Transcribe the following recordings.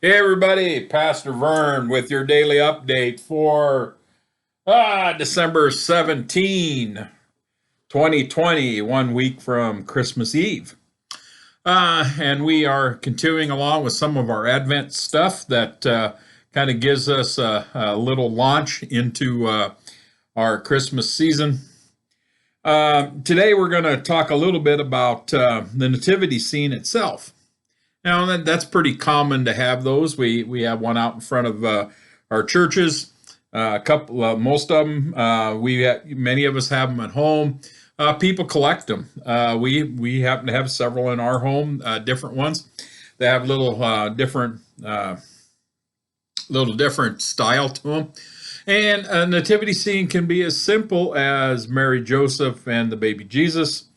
Hey everybody, Pastor Vern with your daily update for December 17, 2020, 1 week from Christmas Eve. And we are continuing along with some of our Advent stuff that kind of gives us a little launch into our Christmas season. Today we're going to talk a little bit about the nativity scene itself. Now that's pretty common to have those. We have one out in front of our churches. A couple, most of them, many of us have them at home. People collect them. We happen to have several in our home, different ones. They have little different style to them. And a nativity scene can be as simple as Mary, Joseph, and the baby Jesus,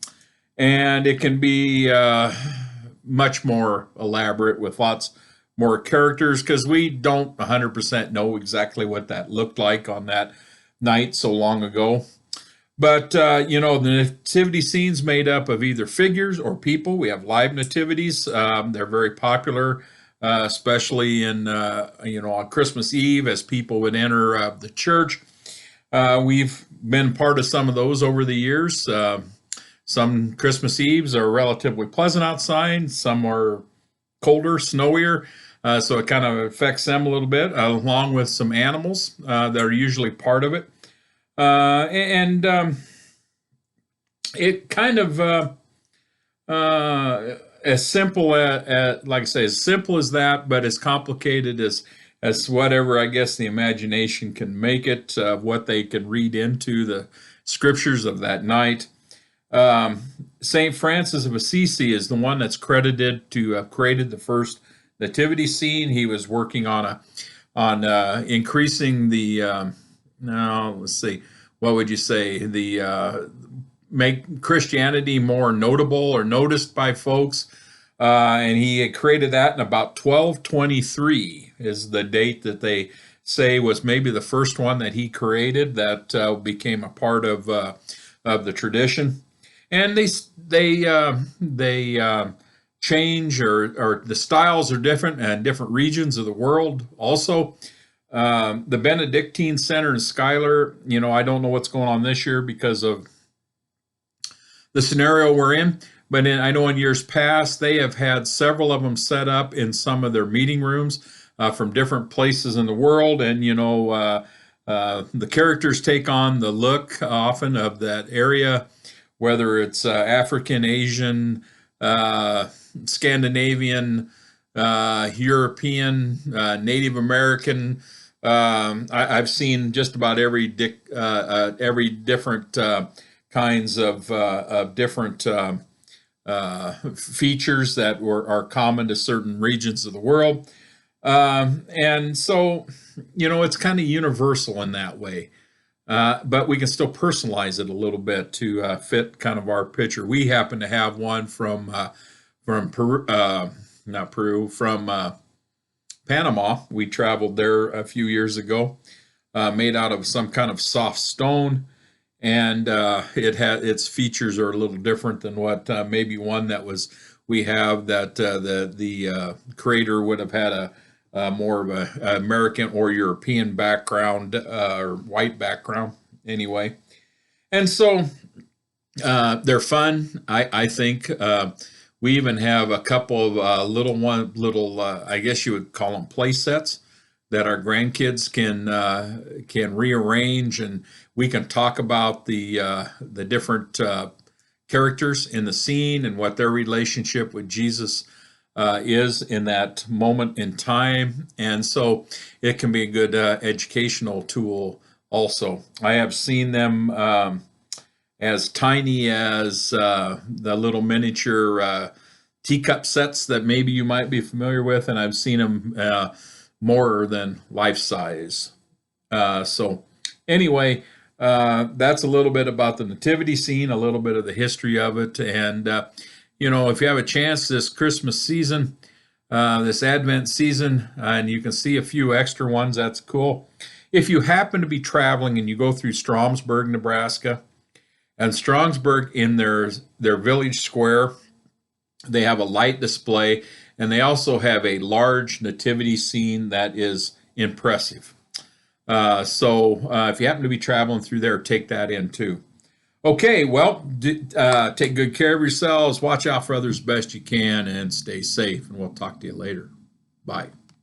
and it can be much more elaborate with lots more characters because we don't 100% know exactly what that looked like on that night so long ago. But, the nativity scene's made up of either figures or people. We have live nativities. They're very popular, especially on Christmas Eve as people would enter the church. We've been part of some of those over the years. Some Christmas Eves are relatively pleasant outside. Some are colder, snowier. So it kind of affects them a little bit, along with some animals that are usually part of it. And it kind of, as simple like I say, as simple as that, but as complicated as whatever, I guess, the imagination can make it, what they can read into the scriptures of that night. St. Francis of Assisi is the one that's credited to have created the first nativity scene. He was working on increasing the let's see, what would you say, the make Christianity more notable or noticed by folks. And he had created that in about 1223 is the date that they say was maybe the first one that he created that became a part of the tradition. And they change, or the styles are different in different regions of the world. Also, the Benedictine Center in Schuyler, I don't know what's going on this year because of the scenario we're in, but I know in years past they have had several of them set up in some of their meeting rooms from different places in the world, and the characters take on the look often of that area, whether it's African, Asian, Scandinavian, European, Native American. I've seen just about every different kinds of different features that are common to certain regions of the world. And so, it's kind of universal in that way. But we can still personalize it a little bit to fit kind of our picture. We happen to have one from Peru, not Peru, from Panama. We traveled there a few years ago, made out of some kind of soft stone, and its features are a little different than what maybe one that we have that the creator would have had a more of a American or European background, or white background anyway. And so they're fun. I think we even have a couple of little I guess you would call them play sets that our grandkids can rearrange, and we can talk about the different characters in the scene and what their relationship with Jesus is in that moment in time. And so it can be a good educational tool also. I have seen them as tiny as the little miniature teacup sets that maybe you might be familiar with, and I've seen them more than life size. So anyway, that's a little bit about the nativity scene, a little bit of the history of it, and if you have a chance this Christmas season, this Advent season, and you can see a few extra ones, that's cool. If you happen to be traveling and you go through Stromsburg, Nebraska, and Stromsburg in their village square, they have a light display, And they also have a large nativity scene that is impressive. So if you happen to be traveling through there, take that in too. Okay, well, take good care of yourselves, watch out for others best you can, and stay safe. And we'll talk to you later. Bye.